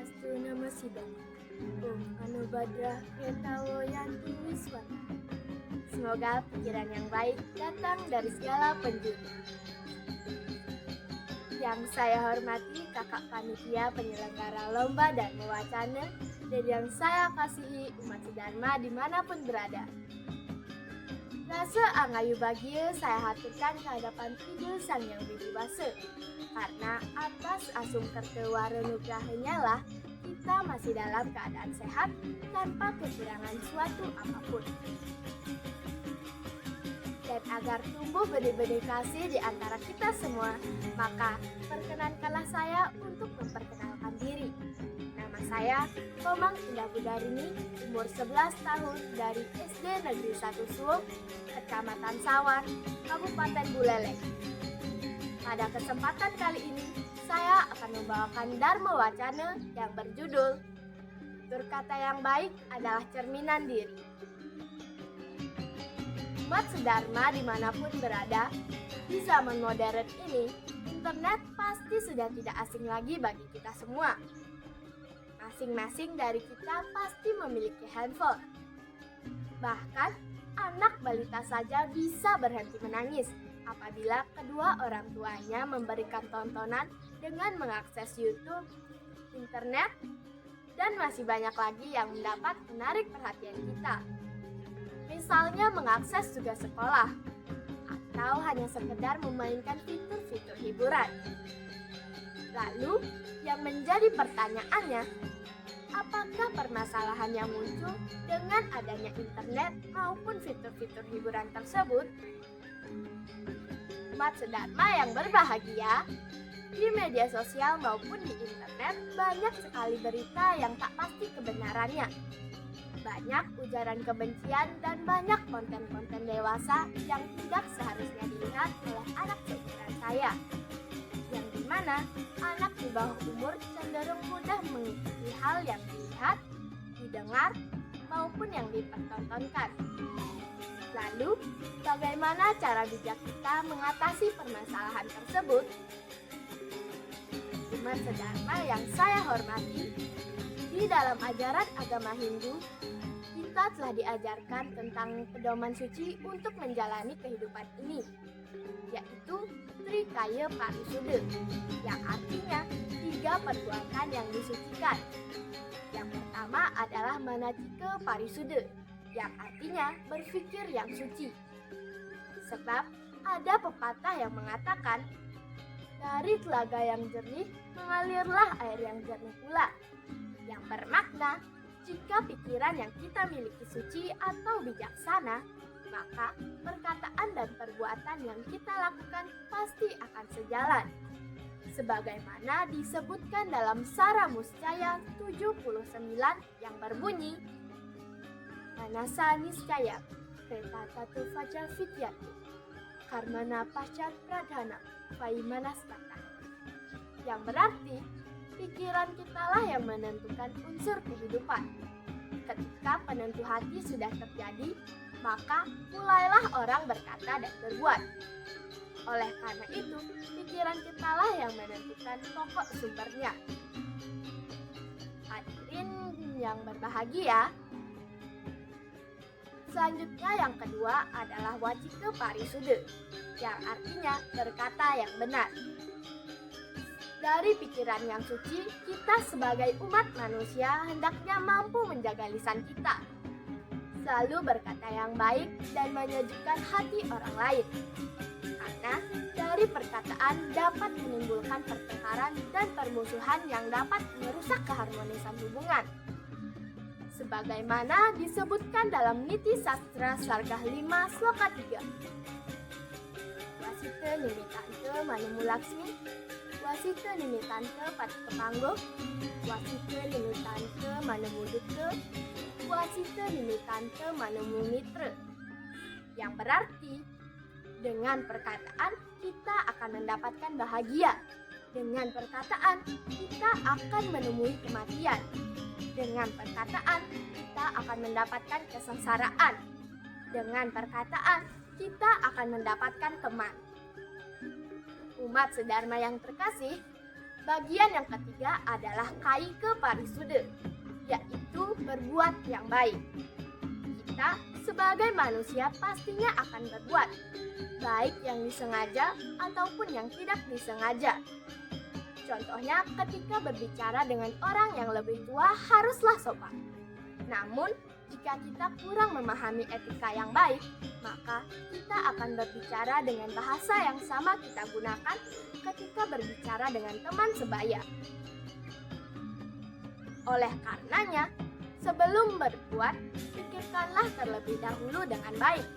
Astro nama sidang. Om Anubhadra Ketaloyanti Wiswana. Semoga pikiran yang baik datang dari segala penjuru. Yang saya hormati kakak panitia penyelenggara lomba dan mewacana, dan yang saya kasihi umat sedharma dimanapun berada. Rasa angayu bahagia saya haturkan ke hadapan Kidul Sang Yang Widiwasa, karena atas asung kertewara nugrahanya lah kita masih dalam keadaan sehat tanpa kekurangan suatu apapun. Dan agar tumbuh benih-benih kasih di antara kita semua, maka perkenankanlah saya untuk memperkenalkan diri. Nama saya Komang Indah Budarini, umur 11 tahun dari SD Negeri 1 Suwok, Kecamatan Sawan, Kabupaten Buleleng. Pada kesempatan kali ini, saya akan membawakan Dharma Wacana yang berjudul Berkata yang baik adalah cerminan diri. Umat sedharma dimanapun berada, di zaman modern ini, internet pasti sudah tidak asing lagi bagi kita semua. Masing-masing dari kita pasti memiliki handphone. Bahkan, anak balita saja bisa berhenti menangis apabila kedua orang tuanya memberikan tontonan dengan mengakses YouTube, internet, dan masih banyak lagi yang mendapat menarik perhatian kita. Misalnya mengakses tugas sekolah, atau hanya sekedar memainkan fitur-fitur hiburan. Lalu, yang menjadi pertanyaannya, apakah permasalahan yang muncul dengan adanya internet maupun fitur-fitur hiburan tersebut? Umat sedharma yang berbahagia, di media sosial maupun di internet banyak sekali berita yang tak pasti kebenarannya. Banyak ujaran kebencian dan banyak konten-konten dewasa yang tidak seharusnya dilihat oleh anak seumuran saya. Yang dimana anak di bawah umur cenderung mudah mengikuti hal yang dilihat, didengar, maupun yang dipertontonkan. Lalu, bagaimana cara bijak kita mengatasi permasalahan tersebut? Umat sedharma yang saya hormati, di dalam ajaran agama Hindu, kita telah diajarkan tentang pedoman suci untuk menjalani kehidupan ini, yaitu Trikaya Parisuddha, yang artinya 3 perbuatan yang disucikan. Yang pertama adalah Manacika Parisuddha, yang artinya berpikir yang suci. Sebab ada pepatah yang mengatakan, dari telaga yang jernih mengalirlah air yang jernih pula, yang bermakna jika pikiran yang kita miliki suci atau bijaksana, maka perkataan dan perbuatan yang kita lakukan pasti akan sejalan. Sebagaimana disebutkan dalam Sara Muscaya 79 yang berbunyi, Manasa niscaya, Kreta tatu faja vidyati, Karmana pacat pradhana, Vaimanastata. Yang berarti, pikiran kitalah yang menentukan unsur kehidupan. Ketika penentu hati sudah terjadi, maka mulailah orang berkata dan berbuat. Oleh karena itu, pikiran kitalah yang menentukan pokok sumbernya. Hadirin yang berbahagia, selanjutnya yang kedua adalah Wacika Parisuddha, yang artinya berkata yang benar. Dari pikiran yang suci, kita sebagai umat manusia hendaknya mampu menjaga lisan kita, selalu berkata yang baik dan menyejukkan hati orang lain. Karena dari perkataan dapat menimbulkan pertengkaran dan permusuhan yang dapat merusak keharmonisan hubungan. Sebagaimana disebutkan dalam Niti Sastra Sargah 5 Sloka 3. Wasita nimitante manemu laksmi, wasita nimitante patikepanggo, wasita nimitante manemu dutka, wasita nimitante manemu mitra. Yang berarti, dengan perkataan kita akan mendapatkan bahagia. Dengan perkataan kita akan menemui kematian. Dengan perkataan kita akan mendapatkan kesengsaraan. Dengan perkataan kita akan mendapatkan teman. Umat sedharma yang terkasih, Bagian yang ketiga adalah kaike parisude, yaitu berbuat yang baik. Kita sebagai manusia pastinya akan berbuat, baik yang disengaja ataupun yang tidak disengaja. Contohnya ketika berbicara dengan orang yang lebih tua haruslah sopan. Namun, jika kita kurang memahami etika yang baik, maka kita akan berbicara dengan bahasa yang sama kita gunakan ketika berbicara dengan teman sebaya. Oleh karenanya, sebelum berbuat, pikirkanlah terlebih dahulu dengan baik,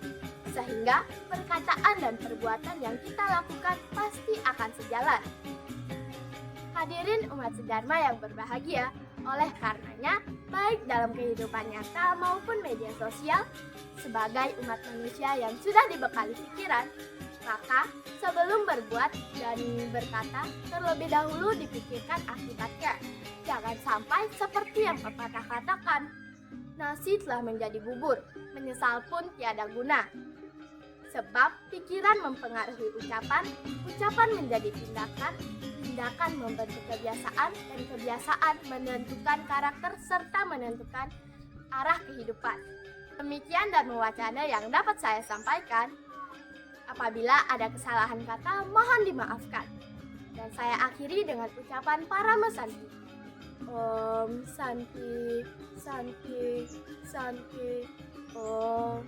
sehingga perkataan dan perbuatan yang kita lakukan pasti akan sejalan. Hadirin umat sedharma yang berbahagia, oleh karenanya, baik dalam kehidupan nyata maupun media sosial, sebagai umat manusia yang sudah dibekali pikiran, maka sebelum berbuat dan berkata, terlebih dahulu dipikirkan akibatnya. Jangan sampai seperti yang pepatah katakan, nasi telah menjadi bubur, menyesal pun tiada guna. Sebab pikiran mempengaruhi ucapan, ucapan menjadi tindakan, tindakan membentuk kebiasaan, dan kebiasaan menentukan karakter serta menentukan arah kehidupan. Demikian Dharma Wacana yang dapat saya sampaikan. Apabila ada kesalahan kata, mohon dimaafkan. Dan saya akhiri dengan ucapan Parama Santi. Om Santi, Santi, Santi, Om.